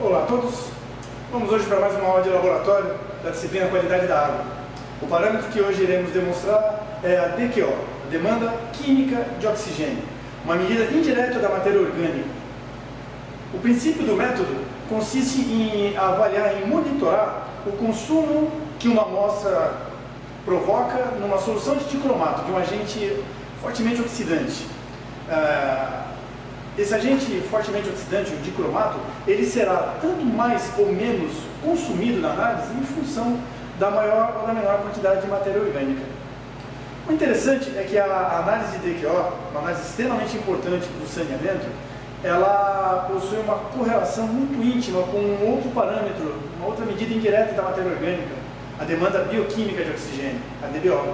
Olá a todos, vamos hoje para mais uma aula de laboratório da disciplina Qualidade da Água. O parâmetro que hoje iremos demonstrar é a DQO, a demanda química de oxigênio, uma medida indireta da matéria orgânica. O princípio do método consiste em avaliar, em monitorar o consumo que uma amostra provoca numa solução de dicromato, de um agente fortemente oxidante. Esse agente fortemente oxidante, o dicromato, ele será tanto mais ou menos consumido na análise em função da maior ou da menor quantidade de matéria orgânica. O interessante é que a análise de DQO, uma análise extremamente importante do saneamento, ela possui uma correlação muito íntima com um outro parâmetro, uma outra medida indireta da matéria orgânica, a demanda bioquímica de oxigênio, a DBO.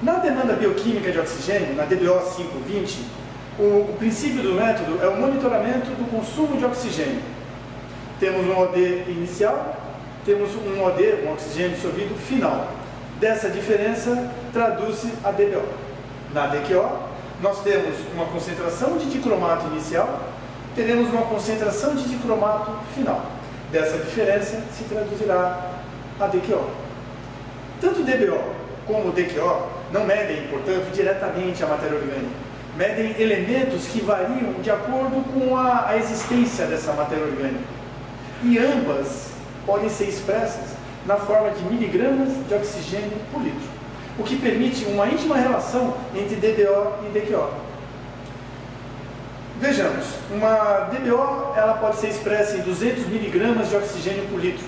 Na demanda bioquímica de oxigênio, na DBO 520, o princípio do método é o monitoramento do consumo de oxigênio. Temos um OD inicial, temos um OD, um oxigênio dissolvido, final. Dessa diferença traduz-se a DBO. Na DQO, nós temos uma concentração de dicromato inicial, teremos uma concentração de dicromato final. Dessa diferença se traduzirá a DQO. Tanto DBO como DQO não medem, portanto, diretamente a matéria orgânica. Medem elementos que variam de acordo com a existência dessa matéria orgânica. E ambas podem ser expressas na forma de miligramas de oxigênio por litro, o que permite uma íntima relação entre DBO e DQO. Vejamos, uma DBO ela pode ser expressa em 200 miligramas de oxigênio por litro.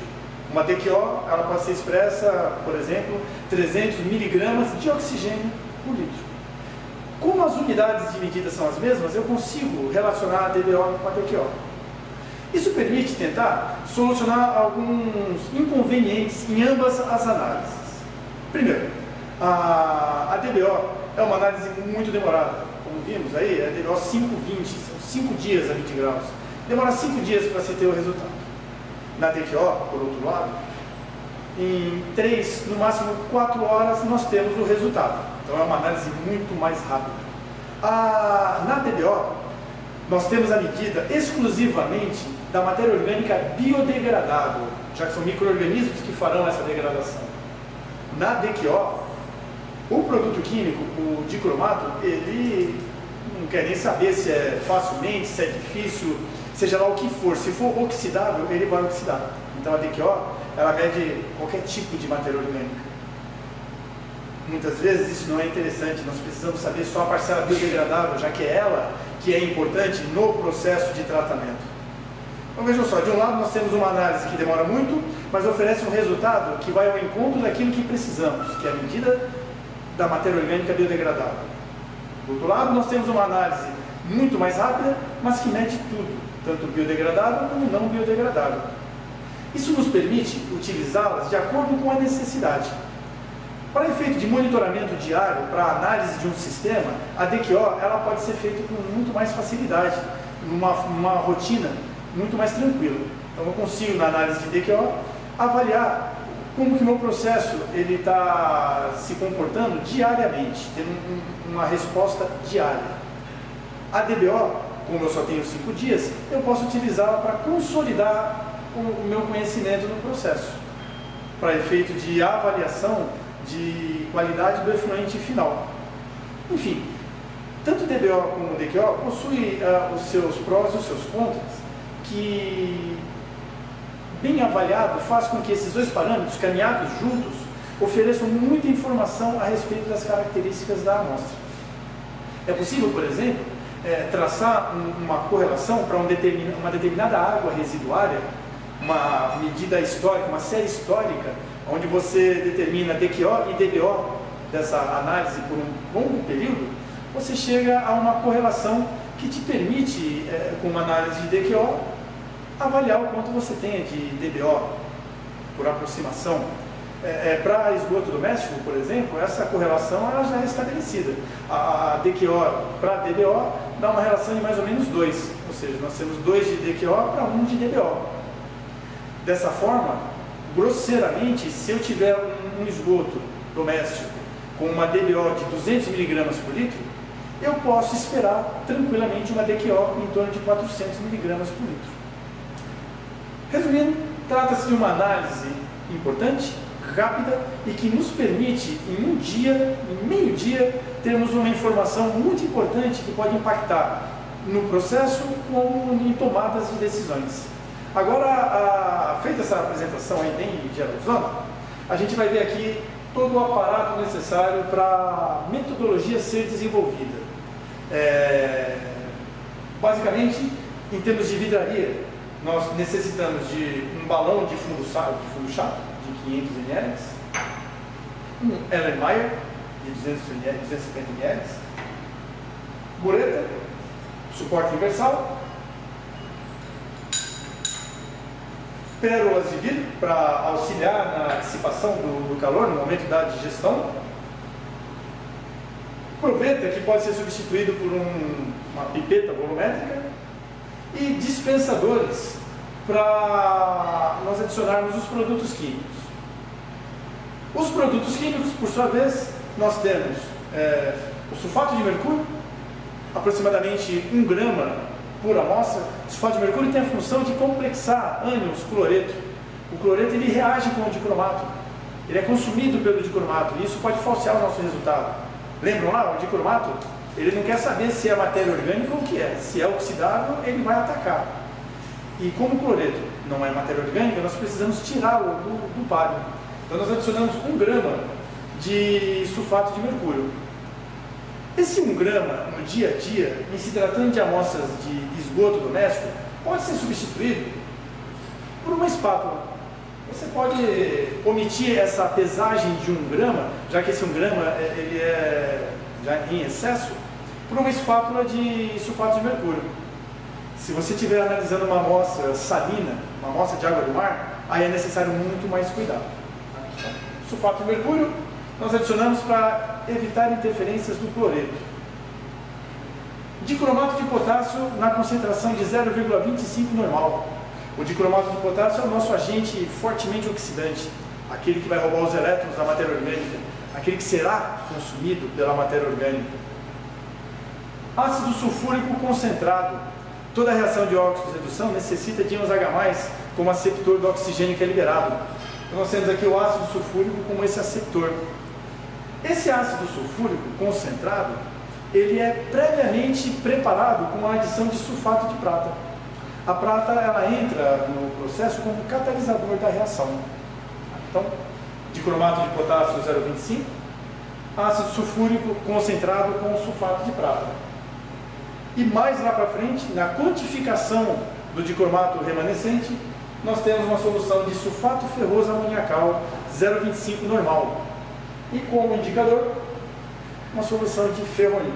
Uma DQO ela pode ser expressa, por exemplo, 300 miligramas de oxigênio por litro. Como as unidades de medida são as mesmas, eu consigo relacionar a DBO com a DQO. Isso permite tentar solucionar alguns inconvenientes em ambas as análises. Primeiro, a DBO é uma análise muito demorada. Como vimos aí, é a DBO 520, são 5 dias a 20 graus. Demora 5 dias para se ter o resultado. Na DQO, por outro lado, em 3, no máximo 4 horas nós temos o resultado. Então é uma análise muito mais rápida. Na DBO, nós temos a medida exclusivamente da matéria orgânica biodegradável, já que são micro-organismos que farão essa degradação. Na DQO, o produto químico, o dicromato, ele não quer nem saber se é facilmente, se é difícil, seja lá o que for. Se for oxidável, ele vai oxidar. Então a DQO, ela mede qualquer tipo de matéria orgânica. Muitas vezes isso não é interessante, nós precisamos saber só a parcela biodegradável, já que é ela que é importante no processo de tratamento. Então vejam só, de um lado nós temos uma análise que demora muito, mas oferece um resultado que vai ao encontro daquilo que precisamos, que é a medida da matéria orgânica biodegradável. Do outro lado nós temos uma análise muito mais rápida, mas que mede tudo, tanto biodegradável como não biodegradável. Isso nos permite utilizá-las de acordo com a necessidade. Para efeito de monitoramento diário, para análise de um sistema, a DQO ela pode ser feita com muito mais facilidade, numa rotina muito mais tranquila. Então eu consigo, na análise de DQO, avaliar como que o meu processo está se comportando diariamente, tendo uma resposta diária. A DBO, como eu só tenho 5 dias, eu posso utilizá-la para consolidar o meu conhecimento no processo, para efeito de avaliação de qualidade do efluente final. Enfim, tanto o DBO como o DQO possuem os seus prós e os seus contras, que, bem avaliado, faz com que esses dois parâmetros, caminhados juntos, ofereçam muita informação a respeito das características da amostra. É possível, por exemplo, traçar uma correlação para uma determinada água residuária, uma medida histórica, uma série histórica, onde você determina DQO e DBO dessa análise por um longo período, você chega a uma correlação que te permite, com uma análise de DQO, avaliar o quanto você tem de DBO por aproximação. Para esgoto doméstico, por exemplo, essa correlação ela já é estabelecida. A DQO para DBO dá uma relação de mais ou menos 2, ou seja, nós temos 2 de DQO para 1 de DBO. Dessa forma, grosseiramente, se eu tiver um esgoto doméstico com uma DBO de 200 mg por litro, eu posso esperar tranquilamente uma DQO em torno de 400 mg por litro. Resumindo, trata-se de uma análise importante, rápida e que nos permite, em um dia, em meio dia, termos uma informação muito importante que pode impactar no processo como em tomadas de decisões. Agora, feita essa apresentação aí bem geralzona, a gente vai ver aqui todo o aparato necessário para a metodologia ser desenvolvida. Basicamente, em termos de vidraria, nós necessitamos de um balão de fundo chato, de 500 ml, um Erlenmeyer de 250 ml, bureta, suporte universal, pérolas de vidro para auxiliar na dissipação do calor no momento da digestão, proveta que pode ser substituído por uma pipeta volumétrica e dispensadores para nós adicionarmos os produtos químicos. Os produtos químicos, por sua vez, nós temos o sulfato de mercúrio, aproximadamente 1 grama por amostra. O sulfato de mercúrio tem a função de complexar ânions cloreto. O cloreto ele reage com o dicromato, ele é consumido pelo dicromato e isso pode falsear o nosso resultado. Lembram lá, o dicromato? Ele não quer saber se é matéria orgânica ou o que é. Se é oxidável, ele vai atacar. E como o cloreto não é matéria orgânica, nós precisamos tirá-lo do páreo. Então nós adicionamos 1 grama de sulfato de mercúrio. Esse 1 grama no dia a dia, em se tratando de amostras de esgoto doméstico, pode ser substituído por uma espátula. Você pode omitir essa pesagem de 1 grama, já que esse 1 grama ele é já em excesso, por uma espátula de sulfato de mercúrio. Se você estiver analisando uma amostra salina, uma amostra de água do mar, aí é necessário muito mais cuidado. Sulfato de mercúrio nós adicionamos para evitar interferências do cloreto. Dicromato de potássio na concentração de 0,25 normal. O dicromato de potássio é o nosso agente fortemente oxidante, aquele que vai roubar os elétrons da matéria orgânica, aquele que será consumido pela matéria orgânica. Ácido sulfúrico concentrado. Toda reação de óxido-redução necessita de íons H+, como aceptor do oxigênio que é liberado. Então, nós temos aqui o ácido sulfúrico como esse aceptor. Esse ácido sulfúrico concentrado, ele é previamente preparado com a adição de sulfato de prata. A prata, ela entra no processo como catalisador da reação. Então, dicromato de potássio 0,25, ácido sulfúrico concentrado com sulfato de prata. E mais lá para frente, na quantificação do dicromato remanescente, nós temos uma solução de sulfato ferroso amoniacal 0,25 normal. E como indicador, uma solução de ferrolina.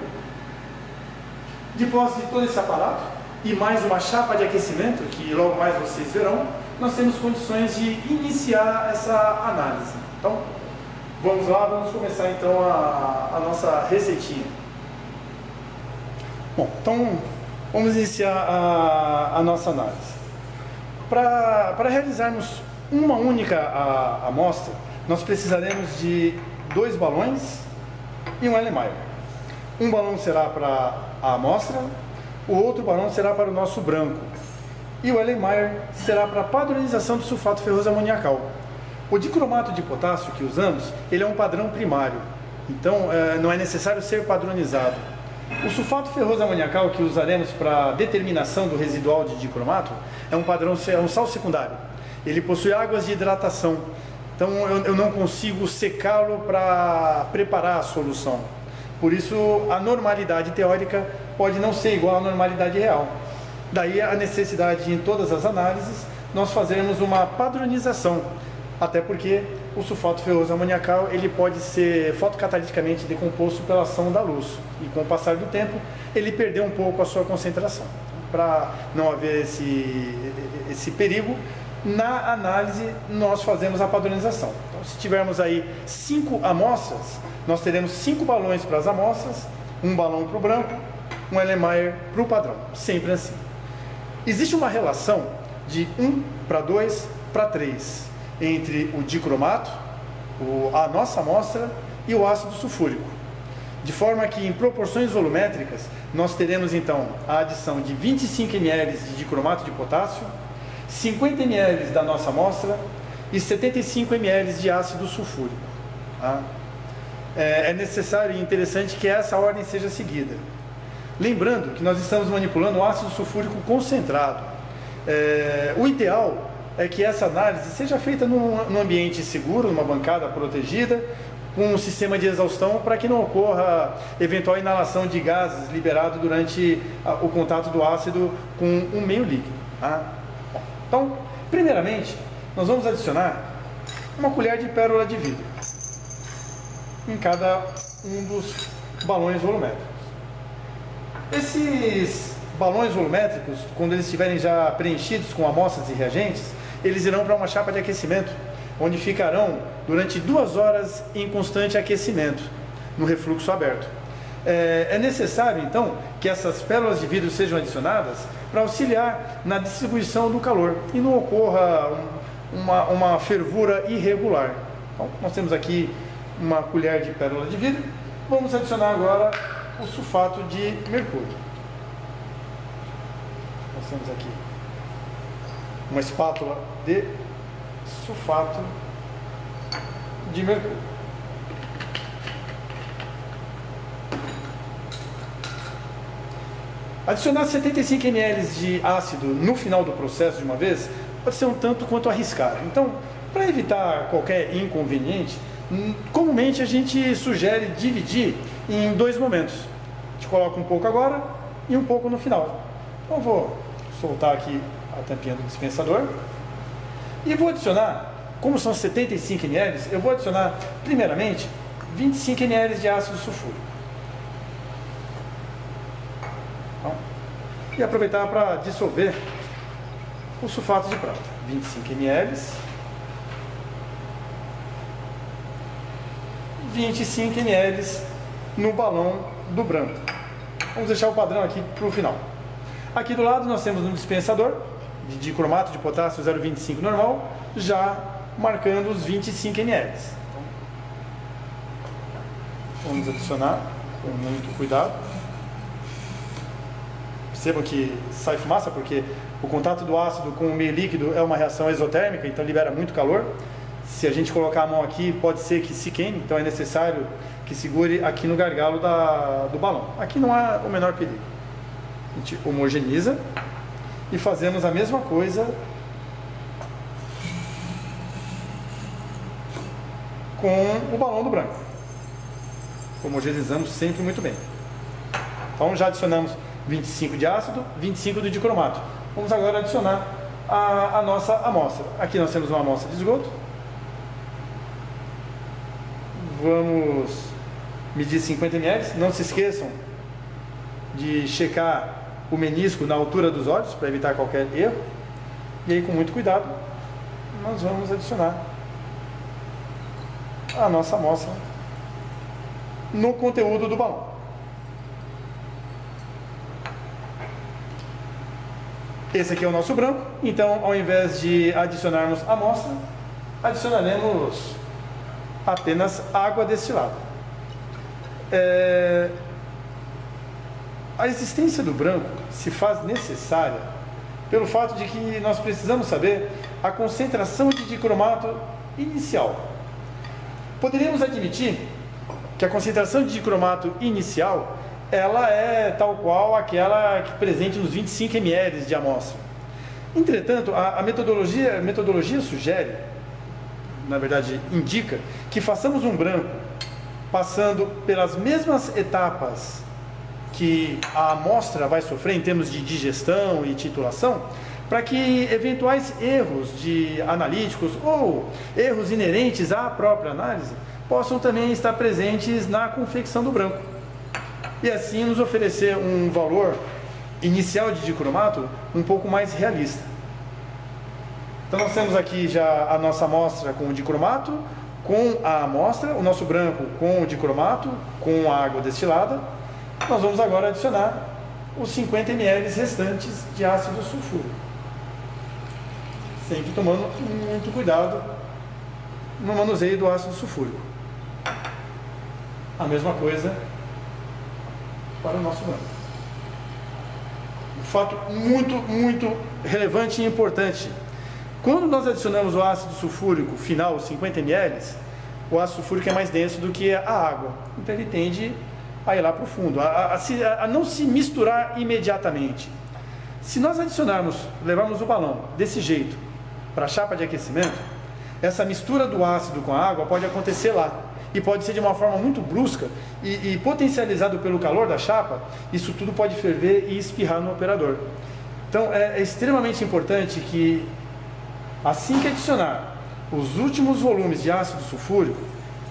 Depois de todo esse aparato, e mais uma chapa de aquecimento, que logo mais vocês verão, nós temos condições de iniciar essa análise. Então, vamos lá, vamos começar então a nossa receitinha. Bom, então vamos iniciar a nossa análise. Para realizarmos uma única amostra, nós precisaremos de 2 balões e um Erlenmeyer. Um balão será para a amostra, o outro balão será para o nosso branco. E o Erlenmeyer será para a padronização do sulfato ferroso amoniacal. O dicromato de potássio que usamos, ele é um padrão primário, então não é necessário ser padronizado. O sulfato ferroso amoniacal que usaremos para a determinação do residual de dicromato é um padrão, é um sal secundário. Ele possui águas de hidratação, então eu não consigo secá-lo para preparar a solução. Por isso a normalidade teórica pode não ser igual à normalidade real. Daí a necessidade de, em todas as análises, nós fazermos uma padronização, até porque o sulfato ferroso amoniacal ele pode ser fotocataliticamente decomposto pela ação da luz e com o passar do tempo ele perdeu um pouco a sua concentração. Para não haver esse perigo, na análise nós fazemos a padronização. Então, se tivermos aí 5 amostras, nós teremos 5 balões para as amostras, um balão para o branco, um Erlenmeyer para o padrão, sempre assim. Existe uma relação de 1 para 2 para 3 entre o dicromato, a nossa amostra e o ácido sulfúrico, de forma que em proporções volumétricas nós teremos então a adição de 25 ml de dicromato de potássio 50 ml da nossa amostra e 75 ml de ácido sulfúrico. Tá? É necessário e interessante que essa ordem seja seguida. Lembrando que nós estamos manipulando o ácido sulfúrico concentrado. O ideal é que essa análise seja feita num ambiente seguro, numa bancada protegida, com um sistema de exaustão para que não ocorra eventual inalação de gases liberado durante o contato do ácido com um meio líquido. Tá? Então, primeiramente, nós vamos adicionar uma colher de pérola de vidro em cada um dos balões volumétricos. Esses balões volumétricos, quando eles estiverem já preenchidos com amostras e reagentes, eles irão para uma chapa de aquecimento, onde ficarão durante 2 horas em constante aquecimento, no refluxo aberto. É necessário, então, que essas pérolas de vidro sejam adicionadas para auxiliar na distribuição do calor e não ocorra uma fervura irregular. Então, nós temos aqui uma colher de pérola de vidro. Vamos adicionar agora o sulfato de mercúrio. Nós temos aqui uma espátula de sulfato de mercúrio. Adicionar 75 ml de ácido no final do processo de uma vez pode ser um tanto quanto arriscado. Então, para evitar qualquer inconveniente, comumente a gente sugere dividir em 2 momentos. A gente coloca um pouco agora e um pouco no final. Então, vou soltar aqui a tampinha do dispensador e vou adicionar, como são 75 ml, eu vou adicionar primeiramente 25 ml de ácido sulfúrico. E aproveitar para dissolver o sulfato de prata. 25 ml, 25 ml no balão do branco. Vamos deixar o padrão aqui para o final. Aqui do lado nós temos um dispensador de dicromato de potássio 0,25 normal, já marcando os 25 ml. Então, vamos adicionar com muito cuidado. Percebam que sai fumaça porque o contato do ácido com o meio líquido é uma reação exotérmica, então libera muito calor. Se a gente colocar a mão aqui, pode ser que se queime, então é necessário que segure aqui no gargalo do balão. Aqui não há o menor perigo. A gente homogeneiza e fazemos a mesma coisa com o balão do branco. Homogeneizamos sempre muito bem. Então já adicionamos 25 de ácido, 25 do dicromato. Vamos agora adicionar a nossa amostra. Aqui nós temos uma amostra de esgoto. Vamos medir 50 ml. Não se esqueçam de checar o menisco na altura dos olhos para evitar qualquer erro. E aí, com muito cuidado, nós vamos adicionar a nossa amostra no conteúdo do balão. Esse aqui é o nosso branco, então ao invés de adicionarmos amostra, adicionaremos apenas água destilada. A existência do branco se faz necessária pelo fato de que nós precisamos saber a concentração de dicromato inicial. Poderíamos admitir que a concentração de dicromato inicial ela é tal qual aquela que presente nos 25 ml de amostra. Entretanto, a metodologia sugere, na verdade indica, que façamos um branco passando pelas mesmas etapas que a amostra vai sofrer em termos de digestão e titulação, para que eventuais erros analíticos ou erros inerentes à própria análise possam também estar presentes na confecção do branco. E assim nos oferecer um valor inicial de dicromato um pouco mais realista. Então nós temos aqui já a nossa amostra com o dicromato, com a amostra, o nosso branco com o dicromato, com a água destilada. Nós vamos agora adicionar os 50 ml restantes de ácido sulfúrico. Sempre tomando muito cuidado no manuseio do ácido sulfúrico. A mesma coisa para o nosso branco. Um fato muito relevante e importante. Quando nós adicionamos o ácido sulfúrico final, 50 ml, o ácido sulfúrico é mais denso do que a água. Então ele tende a ir lá para o fundo, a não se misturar imediatamente. Se nós adicionarmos, levarmos o balão desse jeito para a chapa de aquecimento, essa mistura do ácido com a água pode acontecer lá. E pode ser de uma forma muito brusca e potencializado pelo calor da chapa, isso tudo pode ferver e espirrar no operador. Então é extremamente importante que, assim que adicionar os últimos volumes de ácido sulfúrico,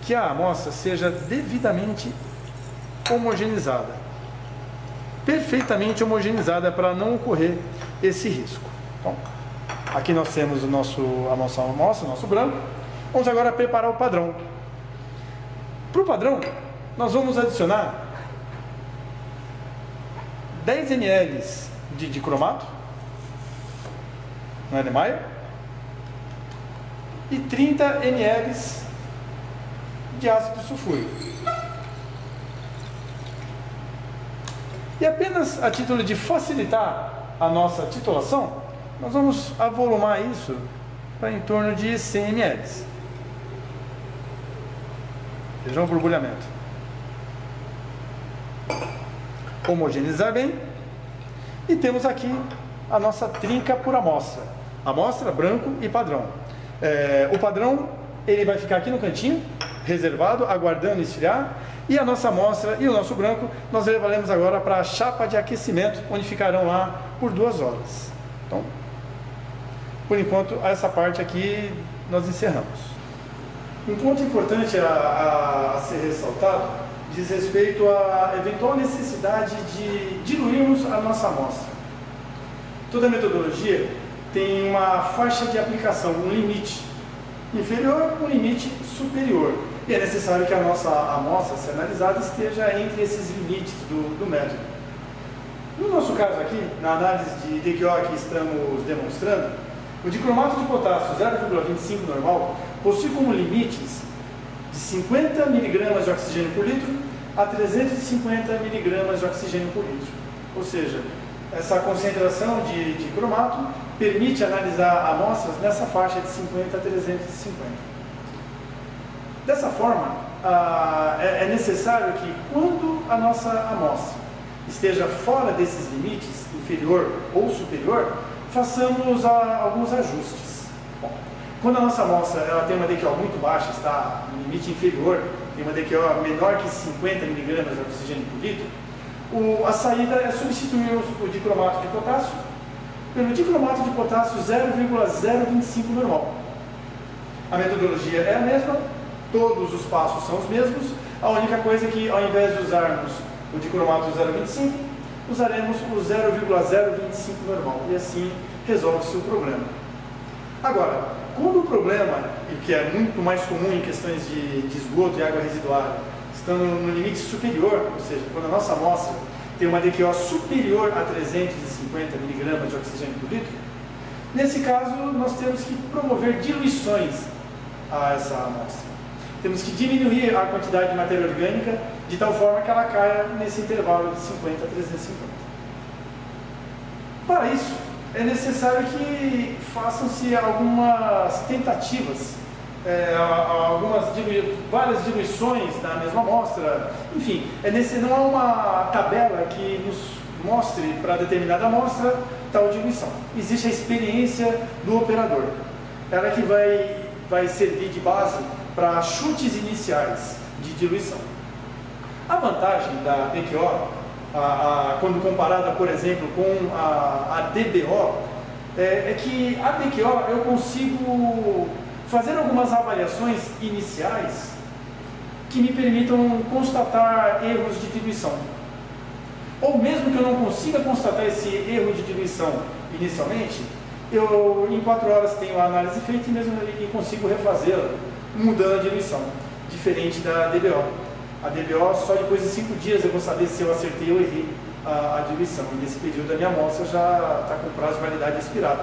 que a amostra seja devidamente homogeneizada, perfeitamente homogeneizada, para não ocorrer esse risco. Então, aqui nós temos a nossa amostra, nosso branco. Vamos agora preparar o padrão. Para o padrão, nós vamos adicionar 10 ml de cromato, no Erlenmeyer, e 30 ml de ácido sulfúrico. E apenas a título de facilitar a nossa titulação, nós vamos avolumar isso para em torno de 100 ml. Vejam o borbulhamento. Homogeneizar bem. E temos aqui a nossa trinca por amostra. Amostra, branco e padrão. O padrão, ele vai ficar aqui no cantinho, reservado, aguardando esfriar. E a nossa amostra e o nosso branco, nós levaremos agora para a chapa de aquecimento, onde ficarão lá por 2 horas. Então, por enquanto, essa parte aqui nós encerramos. Um ponto importante a ser ressaltado diz respeito à eventual necessidade de diluirmos a nossa amostra. Toda metodologia tem uma faixa de aplicação, um limite inferior, um limite superior. E é necessário que a nossa amostra, se analisada, esteja entre esses limites do método. No nosso caso aqui, na análise de DQO que estamos demonstrando, o dicromato de potássio 0,25 normal possui como limites de 50 mg de oxigênio por litro a 350 mg de oxigênio por litro. Ou seja, essa concentração de cromato permite analisar amostras nessa faixa de 50 a 350. Dessa forma, é necessário que, quando a nossa amostra esteja fora desses limites, inferior ou superior, façamos alguns ajustes. Bom, quando a nossa amostra ela tem uma DQO muito baixa, está no limite inferior, tem uma DQO menor que 50 mg de oxigênio por litro, a saída é substituir o dicromato de potássio pelo dicromato de potássio 0,025 normal. A metodologia é a mesma, todos os passos são os mesmos, a única coisa é que, ao invés de usarmos o dicromato 0,25, usaremos o 0,025 normal, e assim resolve-se o problema. Agora, quando o problema, e que é muito mais comum em questões de esgoto e água residuária, estando no limite superior, ou seja, quando a nossa amostra tem uma DQO superior a 350 mg de oxigênio por litro, nesse caso nós temos que promover diluições a essa amostra. Temos que diminuir a quantidade de matéria orgânica de tal forma que ela caia nesse intervalo de 50 a 350. Para isso, é necessário que façam-se algumas tentativas, várias diluições na mesma amostra. Enfim, não há uma tabela que nos mostre para determinada amostra tal diluição. Existe a experiência do operador. Ela que vai servir de base para chutes iniciais de diluição. A vantagem da DQO, quando comparada, por exemplo, com a DBO, é que a DQO eu consigo fazer algumas avaliações iniciais que me permitam constatar erros de diluição. Ou mesmo que eu não consiga constatar esse erro de diluição inicialmente, eu em 4 horas tenho a análise feita e consigo refazê-la, mudando a diluição, diferente da DBO. A DBO, só depois de 5 dias eu vou saber se eu acertei ou errei a diluição. E nesse período a minha amostra já está com prazo de validade expirado.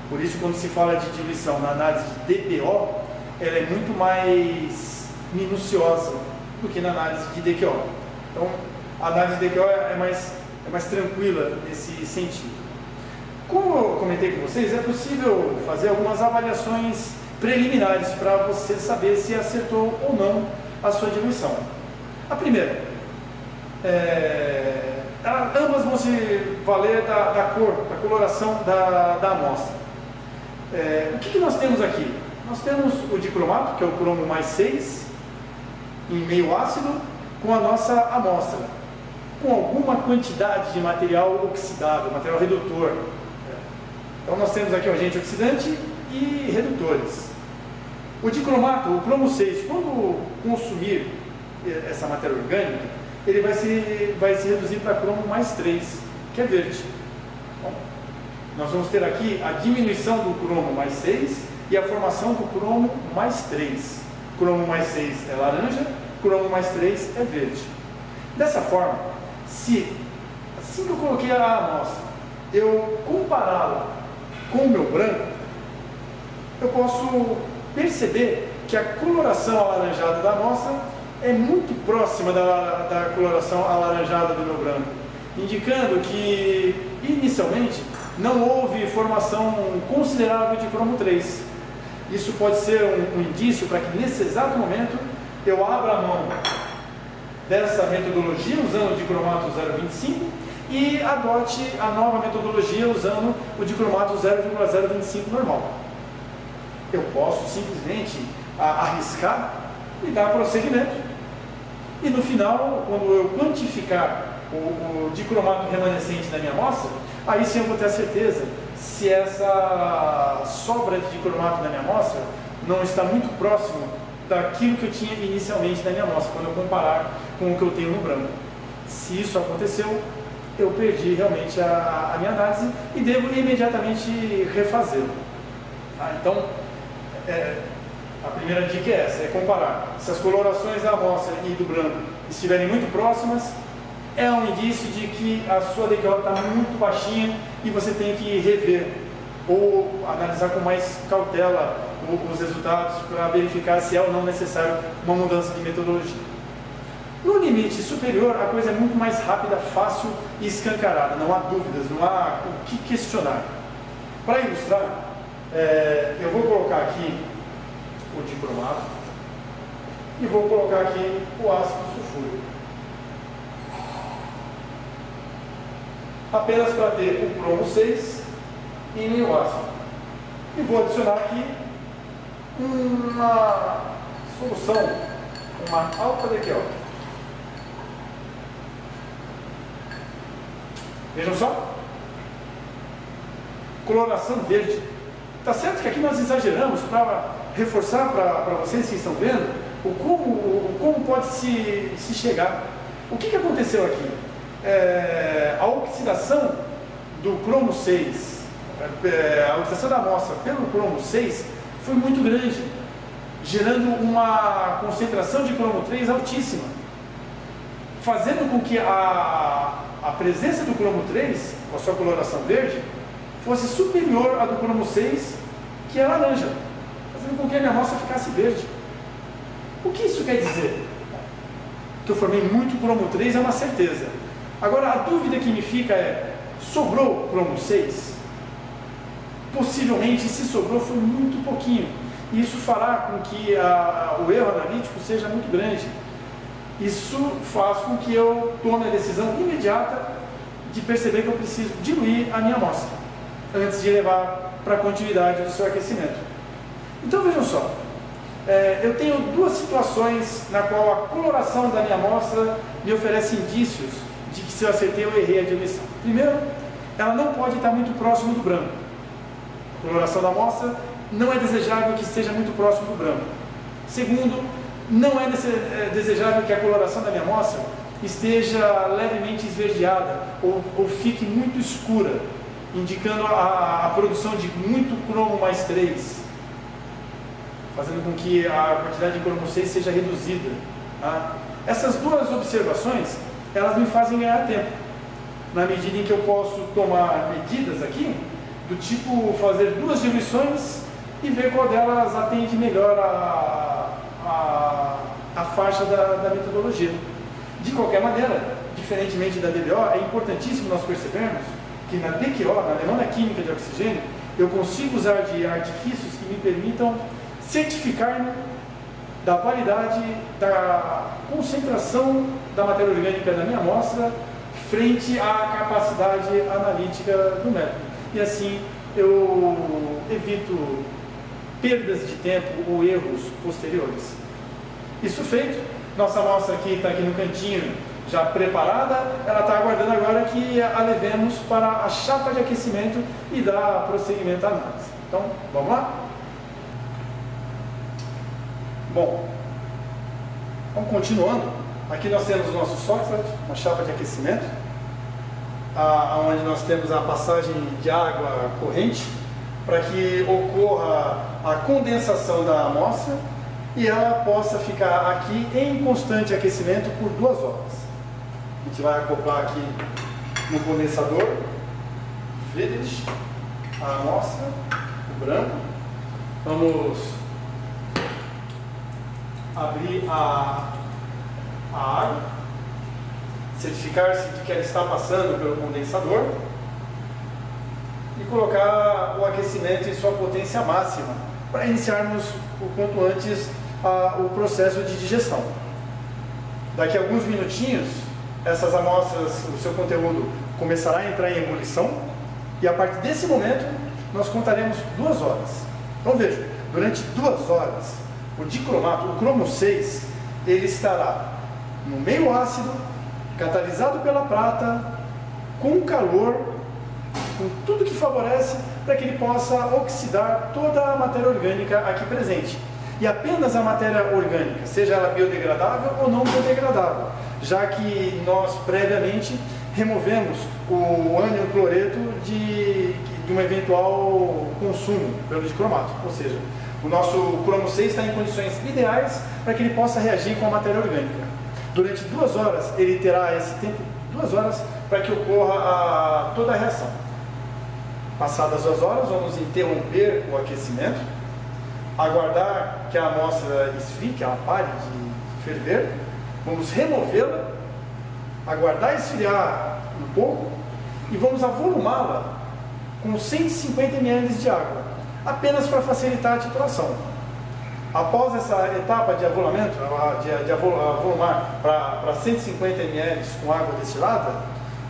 Por isso, quando se fala de diluição na análise de DBO, ela é muito mais minuciosa do que na análise de DQO. Então, a análise de DQO é mais é mais tranquila nesse sentido. Como eu comentei com vocês, é possível fazer algumas avaliações preliminares para você saber se acertou ou não a sua diluição. A primeira, ambas vão se valer da cor, da coloração da amostra. O que nós temos aqui? Nós temos o dicromato, que é o cromo mais 6, em meio ácido, com a nossa amostra, com alguma quantidade de material oxidável, material redutor. Então nós temos aqui o agente oxidante e redutores. O dicromato, o cromo 6, quando consumir essa matéria orgânica, ele vai se reduzir para cromo mais 3, que é verde. Bom, nós vamos ter aqui a diminuição do cromo mais 6 e a formação do cromo mais 3. Cromo mais 6 é laranja, cromo mais 3 é verde. Dessa forma, assim que eu coloquei a amostra, eu compará-la com o meu branco, eu posso perceber que a coloração alaranjada da amostra é muito próxima da coloração alaranjada do meu branco, indicando que, inicialmente, não houve formação considerável de cromo 3. Isso pode ser um indício para que, nesse exato momento, eu abra a mão dessa metodologia, usando o dicromato 0,25, e adote a nova metodologia, usando o dicromato 0,025 normal. Eu posso simplesmente arriscar e dar prosseguimento. E no final, quando eu quantificar o dicromato remanescente da minha amostra, aí sim eu vou ter a certeza se essa sobra de dicromato da minha amostra não está muito próximo daquilo que eu tinha inicialmente na minha amostra, quando eu comparar com o que eu tenho no branco. Se isso aconteceu, eu perdi realmente a minha análise e devo imediatamente refazê-lo. Então, a primeira dica é essa, é comparar. Se as colorações da amostra e do branco estiverem muito próximas, é um indício de que a sua DQO está muito baixinha e você tem que rever ou analisar com mais cautela os resultados para verificar se é ou não necessário uma mudança de metodologia. No limite superior, a coisa é muito mais rápida, fácil e escancarada, não há dúvidas, não há o que questionar. Para ilustrar, eu vou colocar aqui o dicromato e vou colocar aqui o ácido sulfúrico. Apenas para ter o cromo 6 em meio ácido. E vou adicionar aqui uma solução, uma alfa DQO. Vejam só. Coloração verde. Tá certo que aqui nós exageramos para reforçar para vocês que estão vendo como pode se chegar. O que aconteceu aqui? A oxidação do cromo 6, a oxidação da amostra pelo cromo 6 foi muito grande, gerando uma concentração de cromo 3 altíssima, fazendo com que a presença do cromo 3, com a sua coloração verde, fosse superior à do cromo 6, que é laranja, fazendo com que a minha amostra ficasse verde. O que isso quer dizer? Que eu formei muito cromo 3 é uma certeza. Agora, a dúvida que me fica é, sobrou cromo 6? Possivelmente, se sobrou, foi muito pouquinho. E isso fará com que o erro analítico seja muito grande. Isso faz com que eu tome a decisão imediata de perceber que eu preciso diluir a minha amostra, antes de levar para a continuidade do seu aquecimento. Então, vejam só. Eu tenho duas situações na qual a coloração da minha amostra me oferece indícios de que se eu acertei ou errei a diluição. Primeiro, ela não pode estar muito próximo do branco. A coloração da amostra não é desejável que esteja muito próximo do branco. Segundo, não é desejável que a coloração da minha amostra esteja levemente esverdeada ou fique muito escura, indicando a produção de muito cromo mais 3, fazendo com que a quantidade de cromo 6 seja reduzida. Tá? Essas duas observações, elas me fazem ganhar tempo, na medida em que eu posso tomar medidas aqui, do tipo fazer duas diluições e ver qual delas atende melhor a faixa da metodologia. De qualquer maneira, diferentemente da DBO, é importantíssimo nós percebermos que na DQO, na demanda química de oxigênio, eu consigo usar de artifícios que me permitam certificar-me da validade da concentração da matéria orgânica da minha amostra frente à capacidade analítica do método. E assim eu evito perdas de tempo ou erros posteriores. Isso feito, nossa amostra aqui está aqui no cantinho já preparada, ela está aguardando agora que a levemos para a chapa de aquecimento e dar prosseguimento à análise. Então, vamos lá? Bom, então continuando, aqui nós temos o nosso software, uma chapa de aquecimento, onde nós temos a passagem de água corrente, para que ocorra a condensação da amostra e ela possa ficar aqui em constante aquecimento por 2 horas. A gente vai acoplar aqui no condensador, Friedrich, a amostra, o branco. Vamos abrir a água, certificar-se de que ela está passando pelo condensador e colocar o aquecimento em sua potência máxima para iniciarmos o quanto antes o processo de digestão. Daqui a alguns minutinhos, essas amostras, o seu conteúdo começará a entrar em ebulição e a partir desse momento nós contaremos 2 horas. Então veja, durante 2 horas o dicromato, o cromo 6, ele estará no meio ácido, catalisado pela prata, com calor, com tudo que favorece para que ele possa oxidar toda a matéria orgânica aqui presente. E apenas a matéria orgânica, seja ela biodegradável ou não biodegradável, já que nós previamente removemos o ânion cloreto de um eventual consumo pelo dicromato. Ou seja, o nosso cromo 6 está em condições ideais para que ele possa reagir com a matéria orgânica. Durante 2 horas, ele terá esse tempo, 2 horas, para que ocorra toda a reação. Passadas 2 horas, vamos interromper o aquecimento, aguardar que a amostra esfrie, que ela pare de ferver, vamos removê-la, aguardar esfriar um pouco e vamos avolumá-la com 150 ml de água, apenas para facilitar a titulação. Após essa etapa de avolamento, de avolumar para 150 ml com água destilada,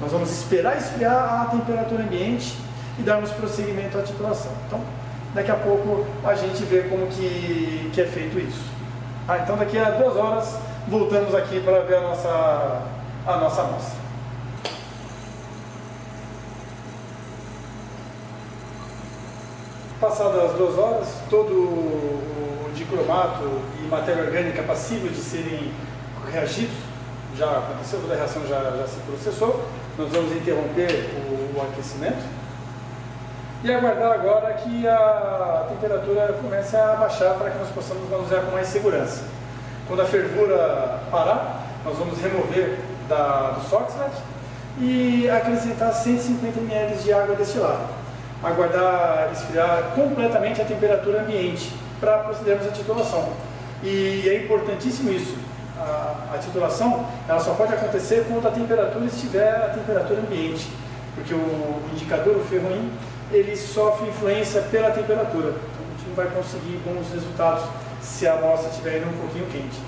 nós vamos esperar esfriar a temperatura ambiente e darmos prosseguimento à titulação. Então, daqui a pouco a gente vê como que é feito isso. Então daqui a 2 horas voltamos aqui para ver a nossa amostra. Passadas as 2 horas, todo o dicromato e matéria orgânica passível de serem reagidos, já aconteceu, toda a reação já se processou. Nós vamos interromper o aquecimento e aguardar agora que a temperatura comece a baixar para que nós possamos manusear com mais segurança. Quando a fervura parar, nós vamos remover do Soxhlet e acrescentar 150 ml de água destilada. Aguardar esfriar completamente a temperatura ambiente para procedermos à titulação. E é importantíssimo isso. A titulação ela só pode acontecer quando a temperatura estiver a temperatura ambiente, porque o indicador, o ferroim, ele sofre influência pela temperatura. Então a gente não vai conseguir bons resultados se a amostra estiver ainda um pouquinho quente.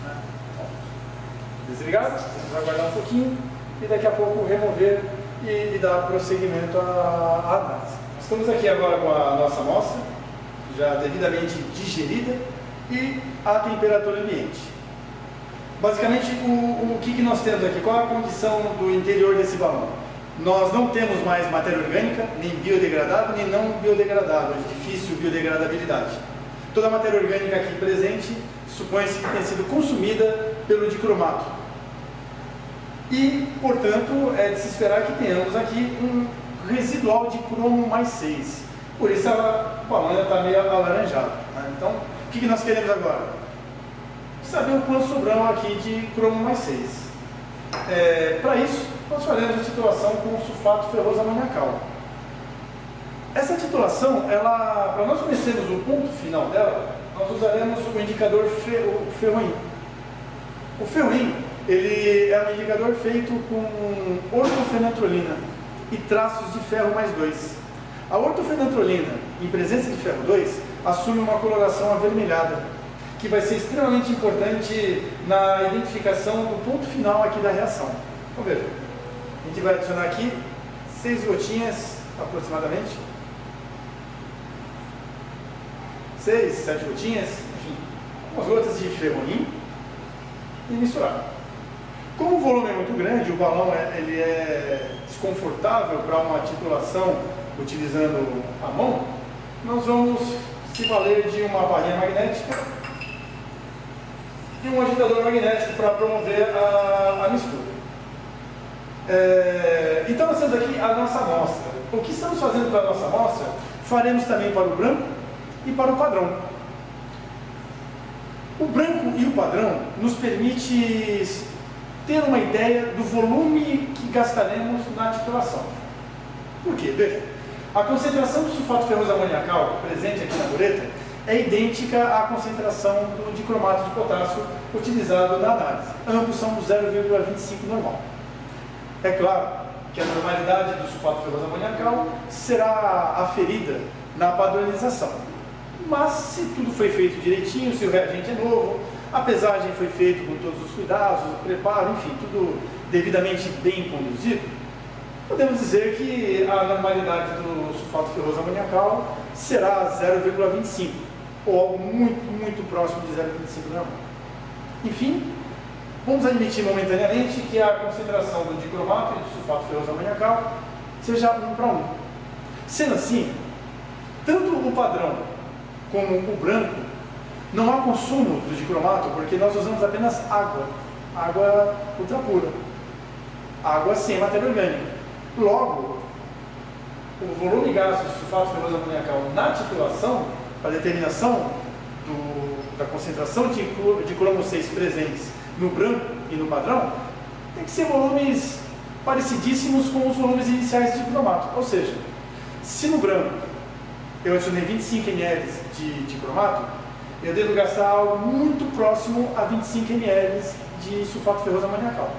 Desligado, vamos aguardar um pouquinho e daqui a pouco remover e dar prosseguimento à análise. Estamos aqui agora com a nossa amostra, já devidamente digerida e a temperatura ambiente. Basicamente, o que nós temos aqui? Qual é a condição do interior desse balão? Nós não temos mais matéria orgânica, nem biodegradável, nem não biodegradável, de difícil biodegradabilidade. Toda a matéria orgânica aqui presente supõe-se que tenha sido consumida pelo dicromato. E, portanto, é de se esperar que tenhamos aqui um residual de cromo mais 6. Por isso o balão ainda está meio alaranjado. Então, o que nós queremos agora? Saber o quanto sobrou aqui de cromo mais 6. Para isso, nós faremos a titulação com sulfato ferroso amoniacal. Essa titulação, para nós conhecermos o ponto final dela, nós usaremos o indicador ferroim. O ferroim, ele é um indicador feito com ortofenatrolina e traços de ferro mais 2. A ortofenatrolina, em presença de ferro 2, assume uma coloração avermelhada, que vai ser extremamente importante na identificação do ponto final aqui da reação. Vamos ver. A gente vai adicionar aqui 6 gotinhas aproximadamente. 6, 7 gotinhas, enfim, umas gotas de ferrolim e misturar. Como o volume é muito grande, o balão ele é desconfortável para uma titulação utilizando a mão, nós vamos se valer de uma barrinha magnética e um agitador magnético para promover a mistura. Então nós temos aqui a nossa amostra. O que estamos fazendo para a nossa amostra, faremos também para o branco e para o padrão. O branco e o padrão nos permite ter uma ideia do volume que gastaremos na titulação. Por quê? Veja, a concentração do sulfato ferroso amoniacal presente aqui na bureta é idêntica à concentração do dicromato de potássio utilizado na análise. Ambos são 0,25 normal. É claro que a normalidade do sulfato ferroso amoniacal será aferida na padronização. Mas se tudo foi feito direitinho, se o reagente é novo, a pesagem foi feita com todos os cuidados, o preparo, enfim, tudo devidamente bem conduzido, podemos dizer que a normalidade do sulfato ferroso amoniacal será 0,25, ou algo muito próximo de 0,25 normal. Enfim, vamos admitir momentaneamente que a concentração do dicromato e do sulfato ferroso amoniacal seja 1 para 1. Sendo assim, tanto o padrão como o branco, não há consumo do dicromato, porque nós usamos apenas água ultra pura, água sem matéria orgânica. Logo, o volume gasto de sulfato ferroso amoniacal na titulação, a determinação da concentração de cromo 6 presentes no branco e no padrão, tem que ser volumes parecidíssimos com os volumes iniciais de dicromato. Ou seja, se no branco eu adicionei 25 ml de cromato, eu devo gastar algo muito próximo a 25 ml de sulfato ferroso amoniacal.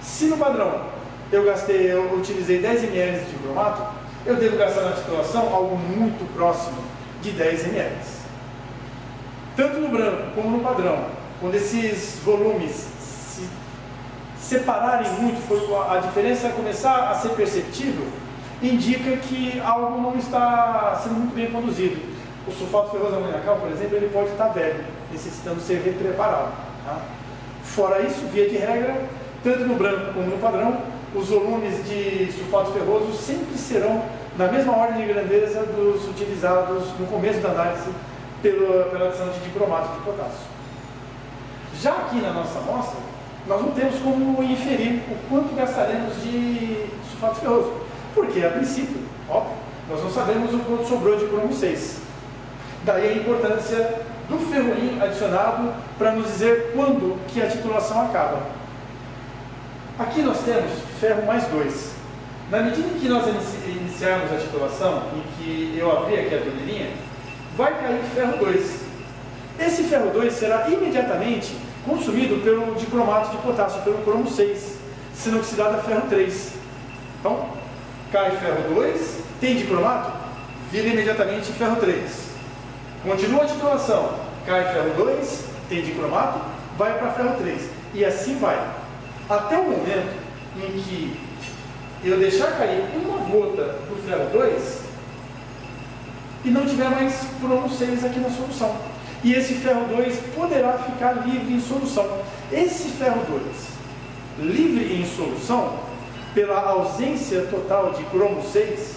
Se no padrão eu utilizei 10 ml de cromato, eu devo gastar na titulação algo muito próximo de 10 ml. Tanto no branco como no padrão, quando esses volumes se separarem muito, a diferença começar a ser perceptível, indica que algo não está sendo muito bem conduzido. O sulfato ferroso amoniacal, por exemplo, ele pode estar velho, necessitando ser repreparado. Tá? Fora isso, via de regra, tanto no branco como no padrão, os volumes de sulfato ferroso sempre serão na mesma ordem de grandeza dos utilizados no começo da análise pela adição de dicromato de potássio. Já aqui na nossa amostra, nós não temos como inferir o quanto gastaremos de sulfato ferroso, porque a princípio, óbvio, nós não sabemos o quanto sobrou de cromo 6. Daí a importância do ferrolim adicionado para nos dizer quando que a titulação acaba. Aqui nós temos ferro mais 2. Na medida em que nós iniciarmos a titulação, em que eu abrir aqui a torneirinha, vai cair ferro 2. Esse ferro 2 será imediatamente consumido pelo dicromato de potássio, pelo cromo 6, sendo oxidado a ferro 3. Então, cai ferro 2, tem dicromato, vira imediatamente ferro 3. Continua a titulação, cai ferro 2, tem dicromato, vai para ferro 3. E assim vai. Até o momento em que eu deixar cair uma gota do ferro 2 e não tiver mais cromo 6 aqui na solução. E esse ferro 2 poderá ficar livre em solução. Esse ferro 2, livre em solução, pela ausência total de cromo 6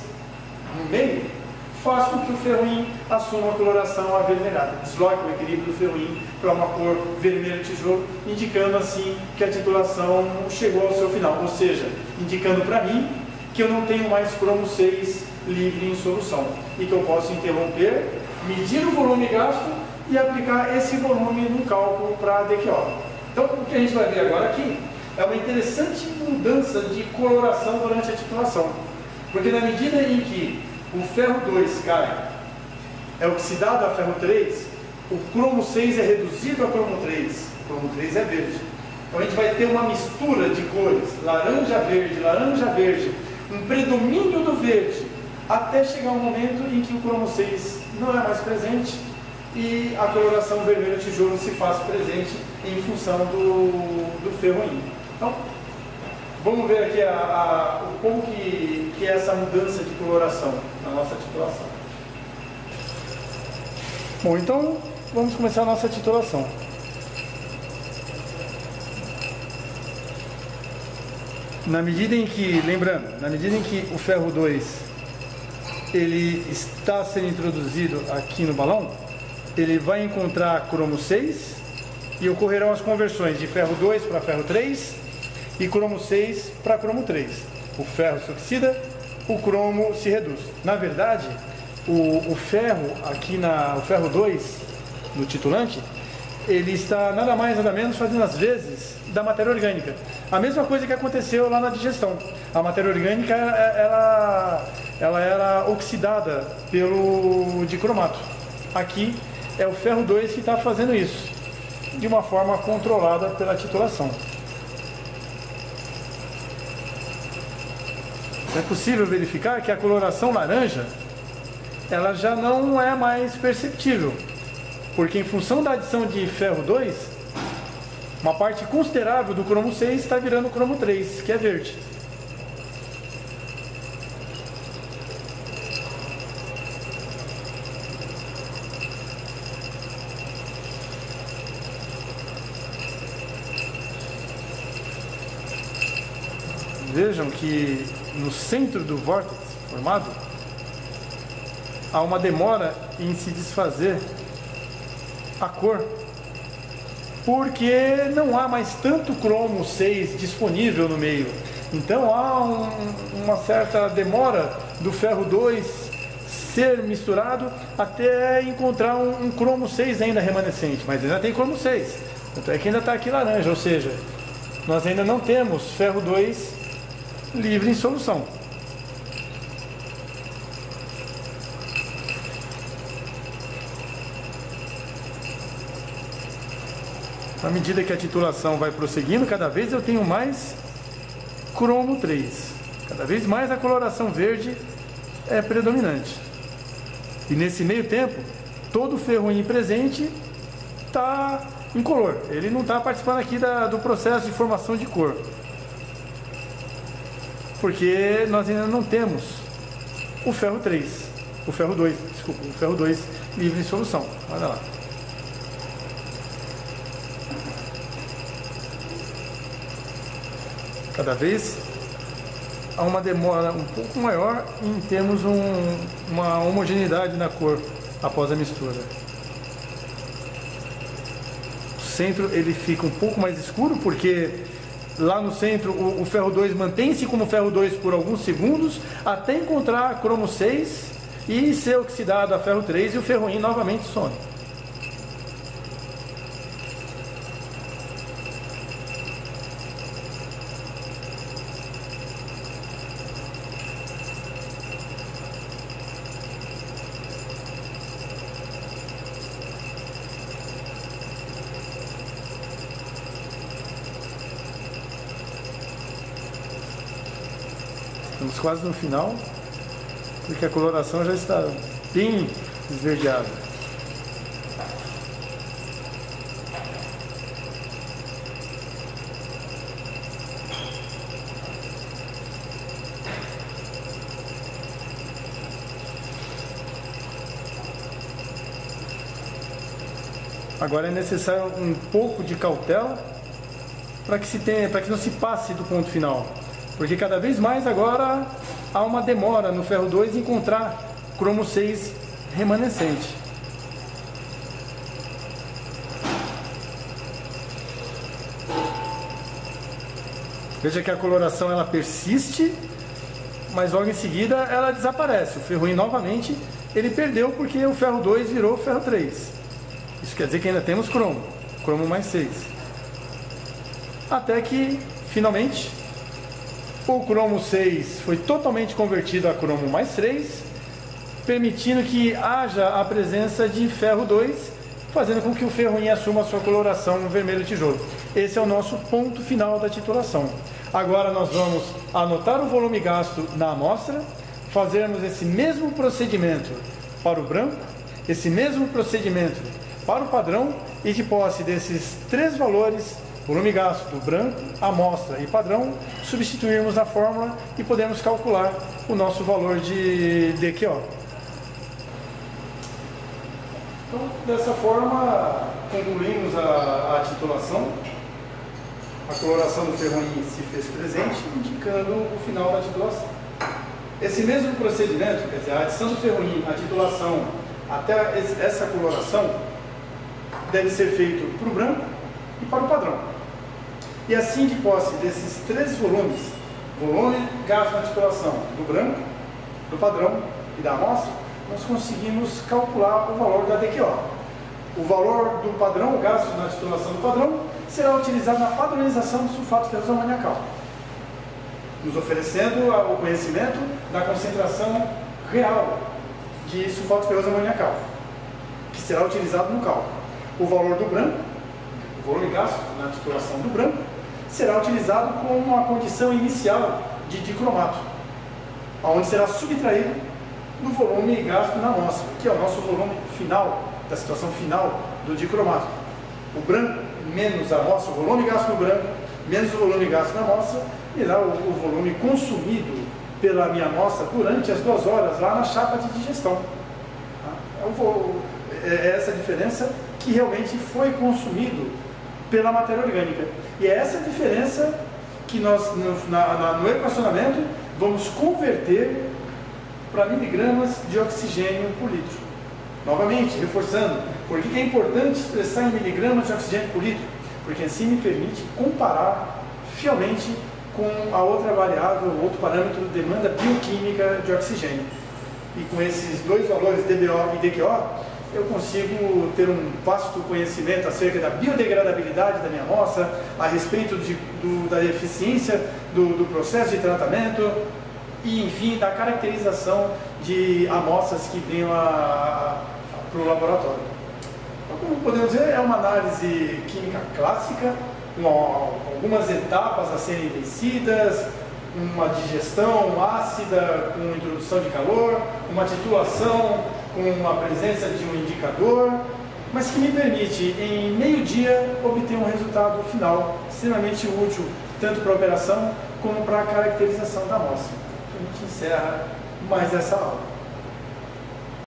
no meio, faz com que o ferroim assuma a coloração avermelhada, desloque o equilíbrio do ferroim para uma cor vermelho tijolo, indicando assim que a titulação chegou ao seu final, ou seja, indicando para mim que eu não tenho mais cromo 6 livre em solução e que eu posso interromper, medir o volume gasto e aplicar esse volume no cálculo para a DQO. Então, o que a gente vai ver agora aqui é uma interessante mudança de coloração durante a titulação, porque na medida em que o ferro 2 cai, é oxidado a ferro 3, o cromo 6 é reduzido a cromo 3, o cromo 3 é verde. Então a gente vai ter uma mistura de cores, laranja verde, um predomínio do verde, até chegar um momento em que o cromo 6 não é mais presente e a coloração vermelho tijolo se faz presente em função do ferroinho. Então, vamos ver aqui como que é essa mudança de coloração na nossa titulação. Bom, então vamos começar a nossa titulação. Na medida em que, lembrando, na medida em que o ferro 2 ele está sendo introduzido aqui no balão, ele vai encontrar cromo 6 e ocorrerão as conversões de ferro 2 para ferro 3 e cromo 6 para cromo 3. O ferro se oxida, o cromo se reduz. Na verdade, o ferro aqui o ferro 2 no titulante, ele está nada mais nada menos fazendo as vezes da matéria orgânica. A mesma coisa que aconteceu lá na digestão. A matéria orgânica ela era oxidada pelo dicromato. Aqui é o ferro 2 que está fazendo isso, de uma forma controlada pela titulação. É possível verificar que a coloração laranja ela já não é mais perceptível, porque em função da adição de ferro 2, uma parte considerável do cromo 6 está virando cromo 3, que é verde. Vejam que no centro do vórtice formado há uma demora em se desfazer a cor, porque não há mais tanto cromo 6 disponível no meio. Então há uma certa demora do ferro 2 ser misturado até encontrar um cromo 6 ainda remanescente, mas ainda tem cromo 6, tanto é que ainda está aqui laranja, ou seja, nós ainda não temos ferro 2 livre em solução. À medida que a titulação vai prosseguindo, cada vez eu tenho mais cromo 3. Cada vez mais a coloração verde é predominante. E nesse meio tempo, todo o ferroinho presente está incolor. Ele não está participando aqui do processo de formação de cor, porque nós ainda não temos o ferro 3, o ferro 2, desculpa, o ferro 2 livre em solução. Olha lá. Cada vez há uma demora um pouco maior em termos uma homogeneidade na cor após a mistura. O centro ele fica um pouco mais escuro porque lá no centro o ferro 2 mantém-se como ferro 2 por alguns segundos até encontrar cromo 6 e ser oxidado a ferro 3 e o ferroinho novamente some. Estamos quase no final, porque a coloração já está bem esverdeada. Agora é necessário um pouco de cautela para que não se passe do ponto final. Porque cada vez mais agora há uma demora no ferro 2 em encontrar cromo 6 remanescente. Veja que a coloração ela persiste, mas logo em seguida ela desaparece. O ferroinho novamente ele perdeu porque o ferro 2 virou ferro 3. Isso quer dizer que ainda temos cromo mais 6. Até que finalmente o cromo 6 foi totalmente convertido a cromo mais 3, permitindo que haja a presença de ferro 2, fazendo com que o ferroinho assuma a sua coloração vermelho tijolo. Esse é o nosso ponto final da titulação. Agora nós vamos anotar o volume gasto na amostra, fazermos esse mesmo procedimento para o branco, esse mesmo procedimento para o padrão, e de posse desses três valores, volume gasto do branco, amostra e padrão, substituirmos na fórmula e podemos calcular o nosso valor de DQO. Então, dessa forma, concluímos a titulação. A coloração do ferroim se fez presente, indicando o final da titulação. Esse mesmo procedimento, quer dizer, a adição do ferroim, a titulação, até essa coloração, deve ser feito para o branco e para o padrão. E assim, de posse desses três volumes, volume, gasto na titulação do branco, do padrão e da amostra, nós conseguimos calcular o valor da DQO. O valor do padrão, o gasto na titulação do padrão, será utilizado na padronização do sulfato ferroso amoniacal, nos oferecendo o conhecimento da concentração real de sulfato ferroso amoniacal, que será utilizado no cálculo. O valor do branco, o volume gasto na titulação do branco, será utilizado como uma condição inicial de dicromato, onde será subtraído do volume gasto na amostra, que é o nosso volume final, da situação final do dicromato. O branco menos a amostra, o volume gasto no branco, menos o volume gasto na amostra, e dá o volume consumido pela minha amostra durante as 2 horas lá na chapa de digestão. É essa diferença que realmente foi consumido pela matéria orgânica. E é essa diferença que nós, no equacionamento, vamos converter para miligramas de oxigênio por litro. Novamente, reforçando, por que é importante expressar em miligramas de oxigênio por litro? Porque assim me permite comparar fielmente com a outra variável, outro parâmetro de demanda bioquímica de oxigênio. E com esses dois valores, DBO e DQO, eu consigo ter um vasto conhecimento acerca da biodegradabilidade da minha amostra, a respeito da eficiência do processo de tratamento e, enfim, da caracterização de amostras que venham para o laboratório. Então, como podemos ver, é uma análise química clássica, com algumas etapas a serem vencidas, uma digestão ácida com introdução de calor, uma titulação com a presença de um indicador, mas que me permite, em meio-dia, obter um resultado final extremamente útil, tanto para a operação como para a caracterização da amostra. A gente encerra mais essa aula.